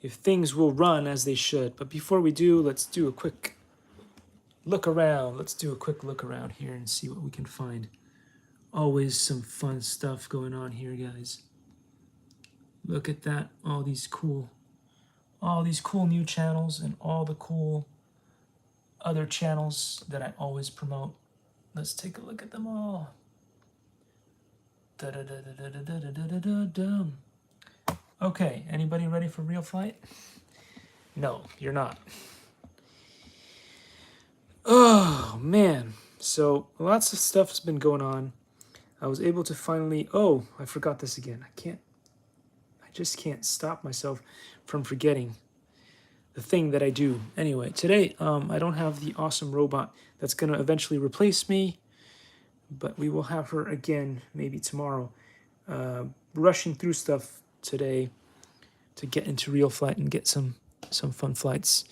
if things will run as they should. But before we do, let's do a quick look around. Let's do a quick look around here and see what we can find. Always some fun stuff going on here, guys. Look at that, all these cool new channels and all the cool other channels that I always promote. Let's take a look at them all. Okay, anybody ready for real flight? No, you're not. Oh, man. So lots of stuff's been going on. I was able to finally, oh, I forgot this again. I just can't stop myself from forgetting the thing that I do. Anyway, today I don't have the awesome robot that's going to eventually replace me, but we will have her again maybe tomorrow. Rushing through stuff today to get into real flight and get some fun flights.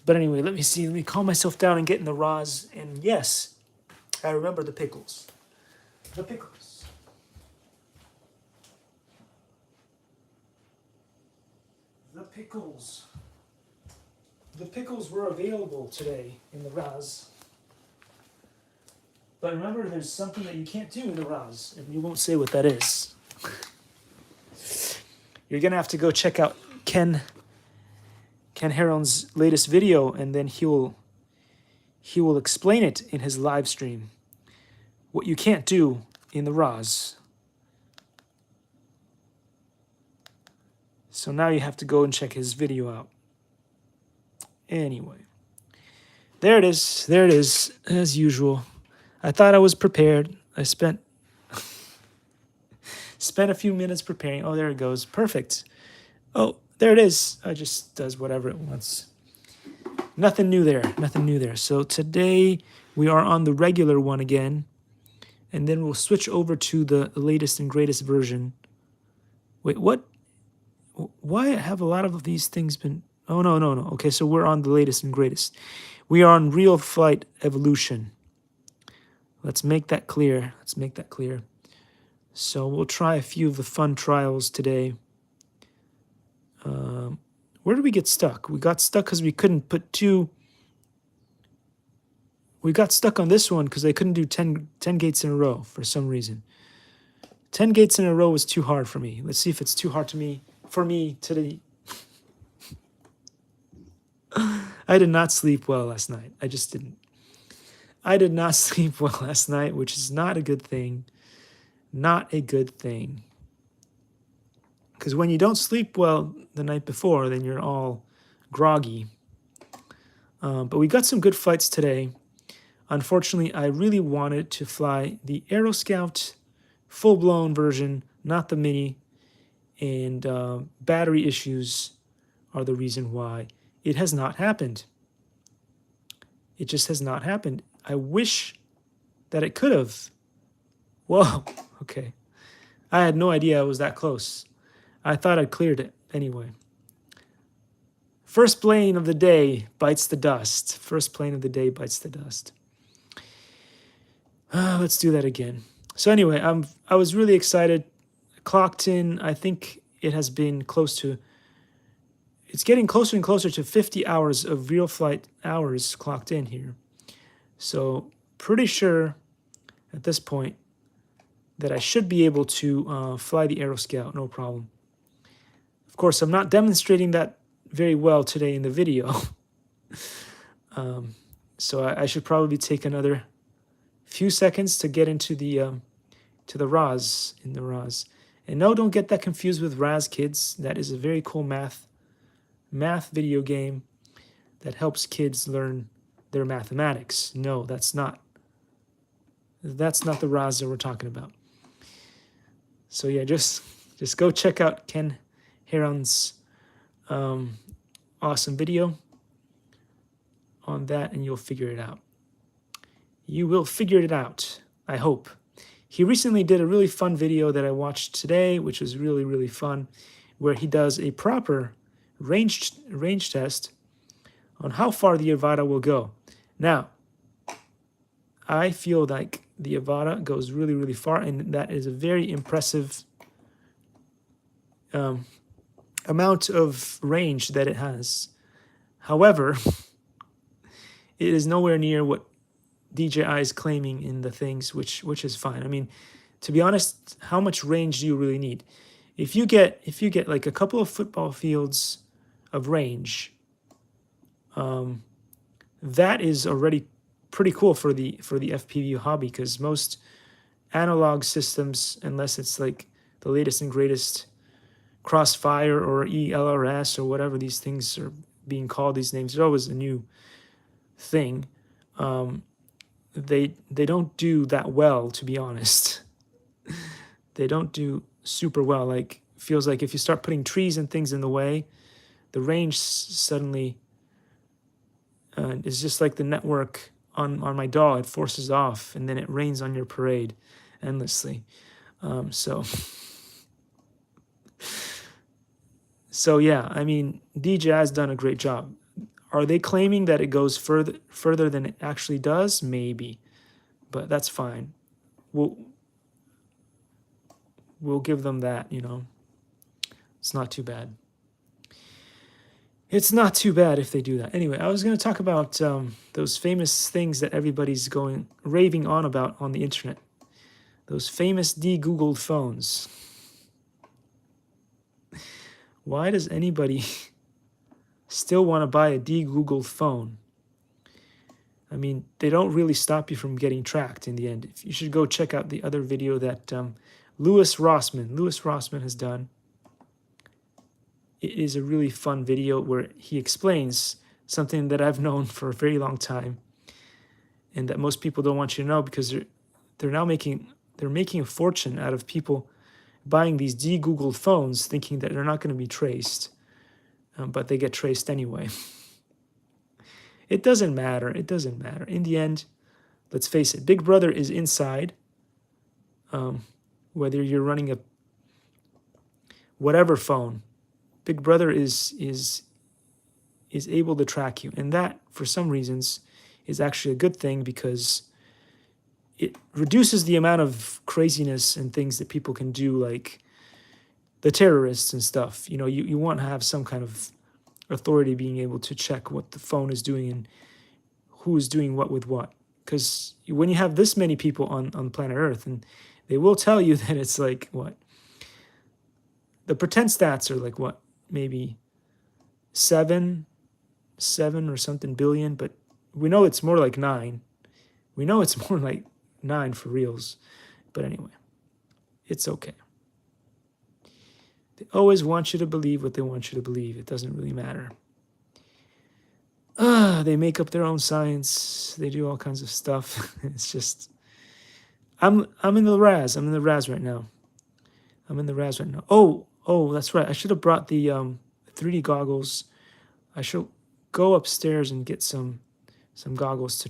But anyway, let me calm myself down and get in the RAS. And yes, I remember the pickles. The pickles. The pickles. The pickles were available today in the RAS. But remember, there's something that you can't do in the RAS, and you won't say what that is. You're going to have to go check out Ken Heron's latest video, and then he will explain it in his live stream. What you can't do in the RAS. So now you have to go and check his video out. Anyway, there it is, as usual. I thought I was prepared. I spent a few minutes preparing. Oh, there it goes. Perfect. Oh, there it is. It just does whatever it wants. Nothing new there. So today we are on the regular one again, and then we'll switch over to the latest and greatest version. Wait, what? Why have a lot of these things been... Oh, no. Okay, so we're on the latest and greatest. We are on Real Flight Evolution. Let's make that clear. So we'll try a few of the fun trials today. Where did we get stuck? We got stuck because we couldn't put two... We got stuck on this one because I couldn't do 10 gates in a row for some reason. 10 gates in a row was too hard for me. Let's see if it's too hard for me today. I did not sleep well last night. I just didn't. I did not sleep well last night, which is not a good thing. Not a good thing. Because when you don't sleep well the night before, then you're all groggy. But we got some good flights today. Unfortunately, I really wanted to fly the Aero Scout full-blown version, not the mini. And battery issues are the reason why it has not happened. It just has not happened. I wish that it could have. Whoa, okay. I had no idea I was that close. I thought I'd cleared it anyway. First plane of the day bites the dust. Let's do that again. So anyway, I was really excited. Clocked in, I think it has been it's getting closer and closer to 50 hours of real flight hours clocked in here. So pretty sure at this point that I should be able to fly the Aero Scout, no problem. Of course, I'm not demonstrating that very well today in the video. So I should probably take another few seconds to get into the RAS, in the RAS. And no, don't get that confused with RAS, kids. That is a very cool math video game that helps kids learn their mathematics. No, that's not the RAS that we're talking about. So yeah, just go check out Ken Heron's awesome video on that, and you'll figure it out. You will figure it out, I hope. He recently did a really fun video that I watched today, which was really, really fun, where he does a proper range test on how far the Avata will go. Now, I feel like the Avata goes really, really far, and that is a very impressive amount of range that it has. However, it is nowhere near what DJI is claiming in the things, which is fine. I mean, to be honest, how much range do you really need? If you get like a couple of football fields of range, that is already pretty cool for the FPV hobby, because most analog systems, unless it's like the latest and greatest Crossfire or ELRS or whatever these things are being called, these names, there's always a new thing. They don't do that well, to be honest. They don't do super well. Like, feels like if you start putting trees and things in the way, the range suddenly is just like the network on my DAW. It forces off, and then it rains on your parade endlessly. So yeah, I mean, DJI has done a great job. Are they claiming that it goes further than it actually does? Maybe, but that's fine. We'll give them that, you know. It's not too bad. It's not too bad if they do that. Anyway, I was going to talk about those famous things that everybody's raving on about on the internet. Those famous de-Googled phones. Why does anybody still want to buy a de-Googled phone? I mean, they don't really stop you from getting tracked in the end. You should go check out the other video that Louis Rossmann has done. It is a really fun video where he explains something that I've known for a very long time, and that most people don't want you to know, because they're now making a fortune out of people buying these de-Googled phones, thinking that they're not going to be traced, but they get traced anyway. It doesn't matter. It doesn't matter. In the end, let's face it, Big Brother is inside. Whether you're running a whatever phone, Big Brother is able to track you, and that, for some reasons, is actually a good thing, because it reduces the amount of craziness and things that people can do, like the terrorists and stuff. You know, you want to have some kind of authority being able to check what the phone is doing and who is doing what with what. Because when you have this many people on planet Earth, and they will tell you that it's like, what? The pretend stats are like, what? Maybe 7 or something billion, but we know it's more like 9. We know it's more like 9 for reals. But anyway, it's okay. They always want you to believe what they want you to believe. It doesn't really matter. They make up their own science. They do all kinds of stuff. It's just, I'm in the Raz. I'm in the Raz right now. Oh, that's right. I should have brought the 3D goggles. I should go upstairs and get some goggles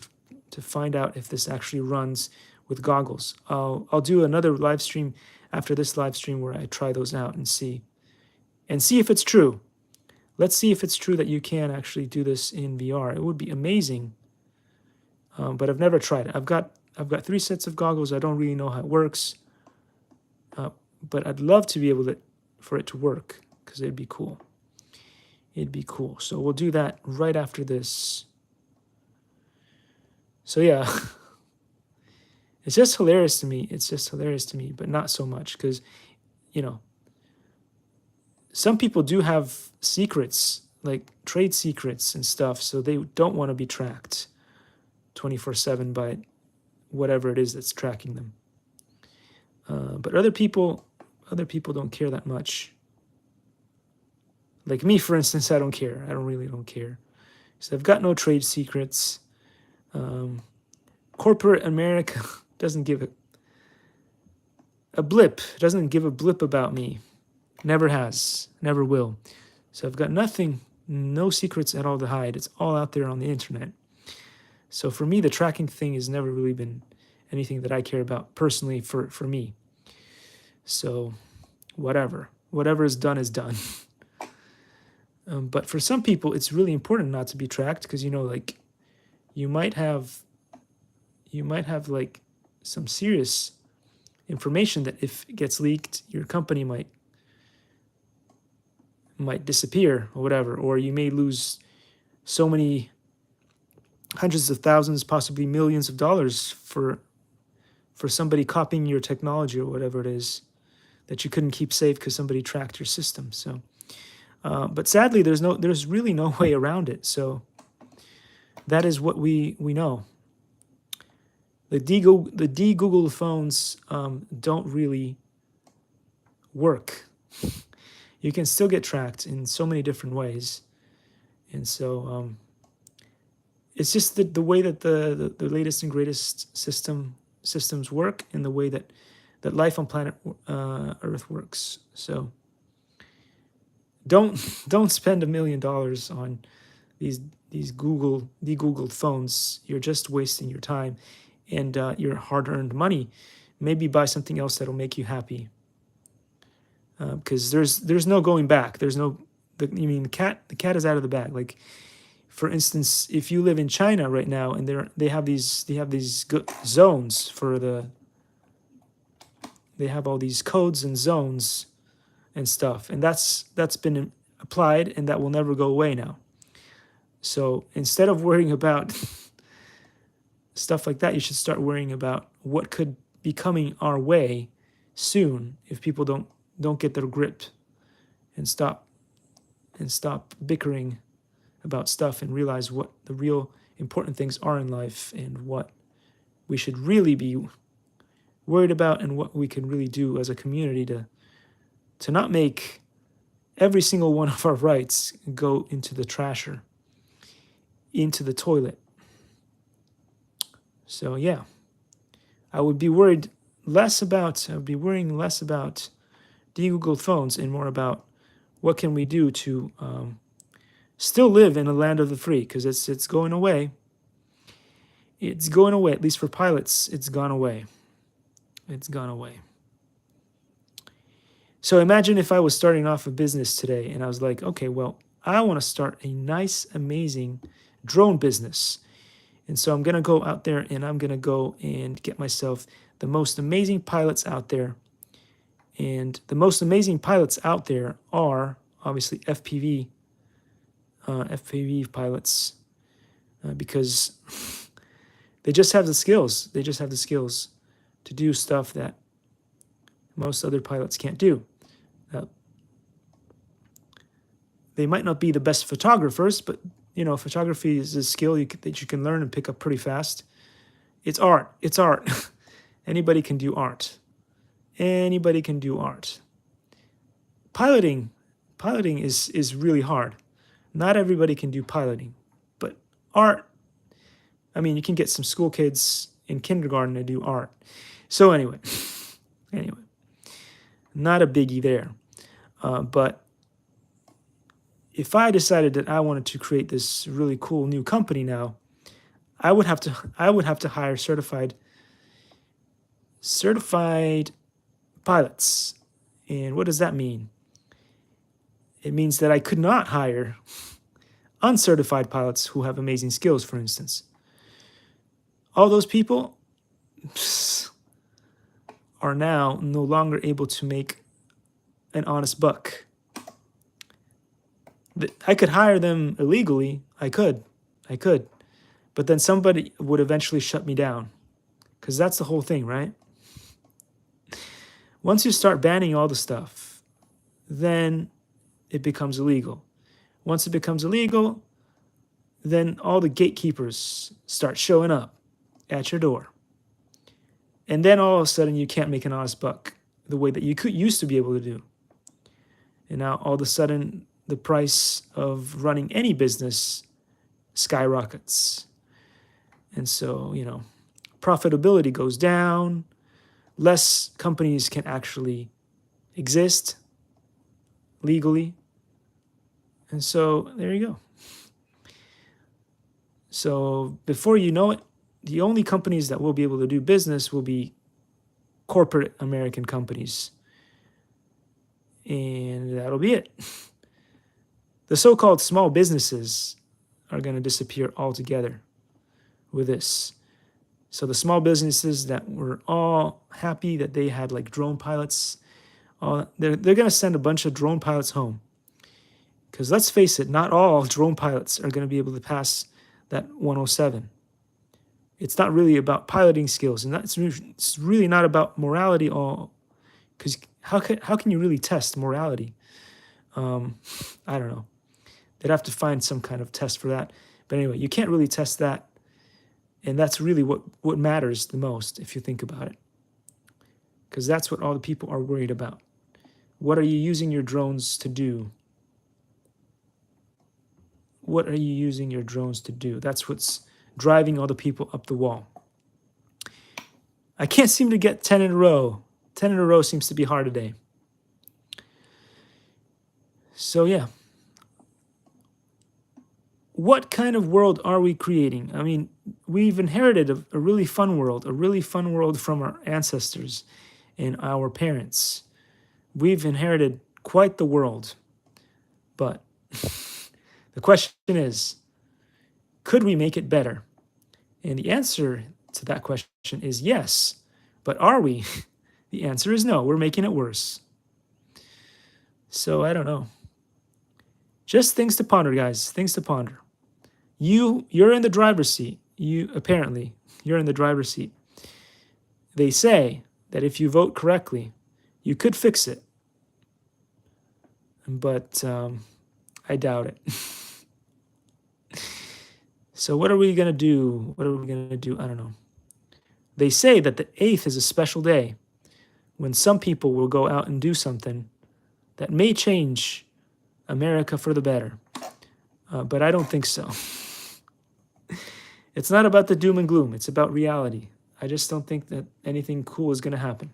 to find out if this actually runs with goggles. I'll do another live stream after this live stream where I try those out and see if it's true. Let's see if it's true that you can actually do this in VR. It would be amazing, but I've never tried it. I've got 3 sets of goggles. I don't really know how it works, but I'd love to be able for it to work, because it'd be cool. It'd be cool. So we'll do that right after this. So yeah, it's just hilarious to me. But not so much, because, you know, some people do have secrets, like trade secrets and stuff, so they don't want to be tracked 24/7 by whatever it is that's tracking them. But other people don't care that much. Like me, for instance, I don't care. I really don't care. So I've got no trade secrets. Corporate America doesn't give a blip. Doesn't give a blip about me. Never has. Never will. So I've got nothing, no secrets at all to hide. It's all out there on the internet. So for me, the tracking thing has never really been anything that I care about personally for me. So whatever is done is done. But for some people, it's really important not to be tracked, because, you know, like, you might have like some serious information that if it gets leaked, your company might might disappear or whatever, or you may lose so many hundreds of thousands, possibly millions of dollars for somebody copying your technology or whatever it is that you couldn't keep safe because somebody tracked your system. So, but sadly, there's really no way around it. So that is what we know. The de-Google phones don't really work. You can still get tracked in so many different ways, and so it's just the way that the latest and greatest systems work, and the way that life on planet Earth works. So don't spend $1 million on these de-Googled phones. You're just wasting your time and your hard-earned money. Maybe buy something else that'll make you happy. Because there's no going back. The cat is out of the bag. Like, for instance, if you live in China right now and they have these zones they have all these codes and zones and stuff, and that's been applied, and that will never go away now. So instead of worrying about stuff like that, you should start worrying about what could be coming our way soon if people don't get their grip and stop bickering about stuff and realize what the real important things are in life and what we should really be worried about and what we can really do as a community to not make every single one of our rights go into the trasher, into the toilet. So yeah, I would be worrying less about de-Googled phones and more about what can we do to still live in a land of the free, because it's going away. It's going away, at least for pilots. It's gone away. It's gone away. So imagine if I was starting off a business today and I was like, okay, well, I want to start a nice, amazing drone business. And so I'm going to go out there and I'm going to go and get myself the most amazing pilots out there. And the most amazing pilots out there are obviously FPV pilots, because they just have the skills. They just have the skills to do stuff that most other pilots can't do. They might not be the best photographers, but photography is a skill that you can learn and pick up pretty fast. It's art. It's art. Anybody can do art. Anybody can do art. Piloting is really hard. Not everybody can do piloting, but art, you can get some school kids in kindergarten to do art. So anyway, not a biggie there. But if I decided that I wanted to create this really cool new company now, I would have to hire certified pilots. And what does that mean? It means that I could not hire uncertified pilots who have amazing skills, for instance. All those people are now no longer able to make an honest buck. I could hire them illegally. I could. But then somebody would eventually shut me down, because that's the whole thing, right? Once you start banning all the stuff, then it becomes illegal. Once it becomes illegal, then all the gatekeepers start showing up at your door. And then all of a sudden you can't make an honest buck the way that you used to be able to do. And now all of a sudden the price of running any business skyrockets. And so, profitability goes down. Less companies can actually exist legally. And so there you go. So before you know it, the only companies that will be able to do business will be corporate American companies. And that'll be it. The so-called small businesses are going to disappear altogether with this. So the small businesses that were all happy that they had like drone pilots, they're going to send a bunch of drone pilots home. Because let's face it, not all drone pilots are going to be able to pass that 107. It's not really about piloting skills, and it's really not about morality all. Because how can you really test morality? I don't know. They'd have to find some kind of test for that. But anyway, you can't really test that. And that's really what matters the most if you think about it. Because that's what all the people are worried about. What are you using your drones to do? What are you using your drones to do? That's what's driving all the people up the wall. I can't seem to get 10 in a row. 10 in a row seems to be hard today. So yeah. What kind of world are we creating? I mean, we've inherited a really fun world from our ancestors and our parents. We've inherited quite the world. But the question is, could we make it better? And the answer to that question is yes. But are we? The answer is no. We're making it worse. So I don't know. Just things to ponder, guys. Things to ponder. You're in the driver's seat. You're in the driver's seat. They say that if you vote correctly, you could fix it. But I doubt it. So what are we going to do? I don't know. They say that the 8th is a special day when some people will go out and do something that may change America for the better. But I don't think so. It's not about the doom and gloom. It's about reality. I just don't think that anything cool is going to happen.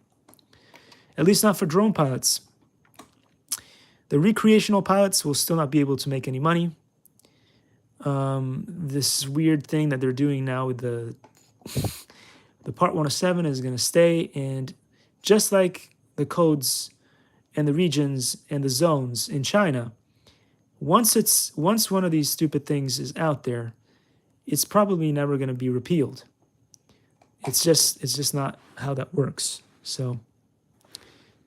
At least not for drone pilots. The recreational pilots will still not be able to make any money. This weird thing that they're doing now with the Part 107 is going to stay. And just like the codes and the regions and the zones in China, once one of these stupid things is out there, it's probably never going to be repealed. It's just not how that works. So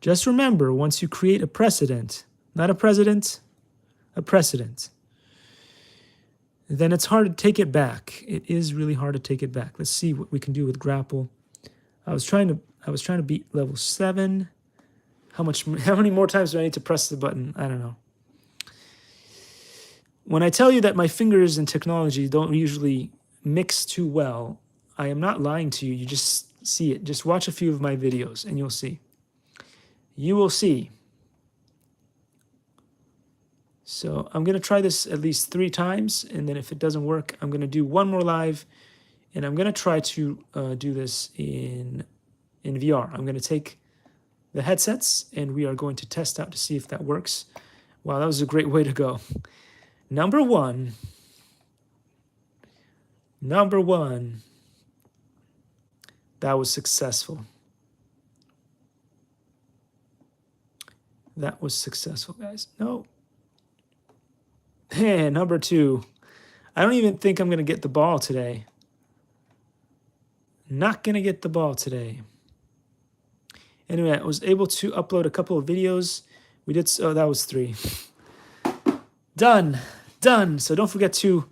just remember, once you create a precedent, not a president, a precedent, then it's hard to take it back. It is really hard to take it back. Let's see what we can do with grapple. I was trying to beat level 7. How many more times do I need to press the button? I don't know. When I tell you that my fingers and technology don't usually mix too well, I am not lying to you. You just see it. Just watch a few of my videos and you'll see. You will see. So I'm going to try this at least 3 times, and then if it doesn't work, I'm going to do one more live, and I'm going to try to do this in VR. I'm going to take the headsets, and we are going to test out to see if that works. Wow, that was a great way to go. Number one. That was successful. That was successful, guys. No. Hey, number 2. I don't even think I'm going to get the ball today. Not going to get the ball today. Anyway, I was able to upload a couple of videos. We did, oh, that was 3. Done. So don't forget to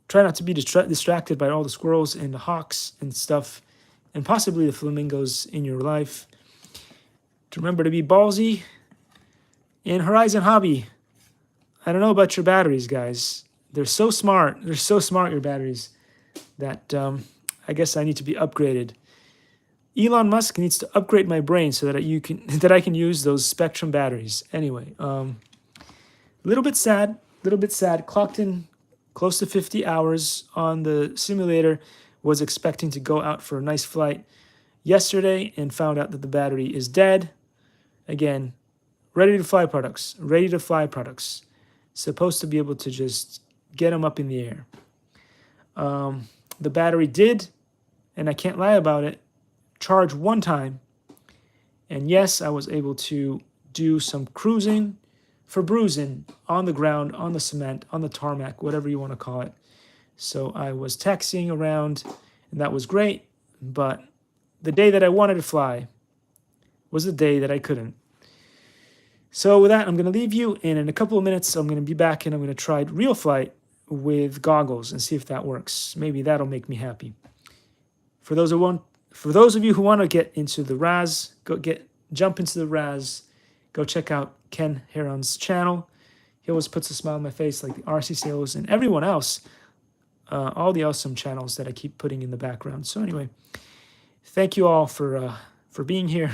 try not to be distracted by all the squirrels and the hawks and stuff, and possibly the flamingos in your life. To remember to be ballsy. And Horizon Hobby. I don't know about your batteries, guys. They're so smart. They're so smart, your batteries, that I guess I need to be upgraded. Elon Musk needs to upgrade my brain so that I can use those Spectrum batteries. Anyway, a little bit sad. Clocked in close to 50 hours on the simulator. Was expecting to go out for a nice flight yesterday and found out that the battery is dead. Again, ready to fly products. Supposed to be able to just get them up in the air. The battery did, and I can't lie about it, charge one time. And yes, I was able to do some cruising for bruising on the ground, on the cement, on the tarmac, whatever you want to call it. So I was taxiing around, and that was great. But the day that I wanted to fly was the day that I couldn't. So with that, I'm going to leave you, and in a couple of minutes, I'm going to be back, and I'm going to try real flight with goggles and see if that works. Maybe that'll make me happy. For those of you who want to get into the RAS, jump into the RAS. Go check out Ken Heron's channel. He always puts a smile on my face, like the RC Sales and everyone else. All the awesome channels that I keep putting in the background. So anyway, thank you all for being here,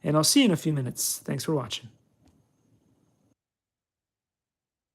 and I'll see you in a few minutes. Thanks for watching.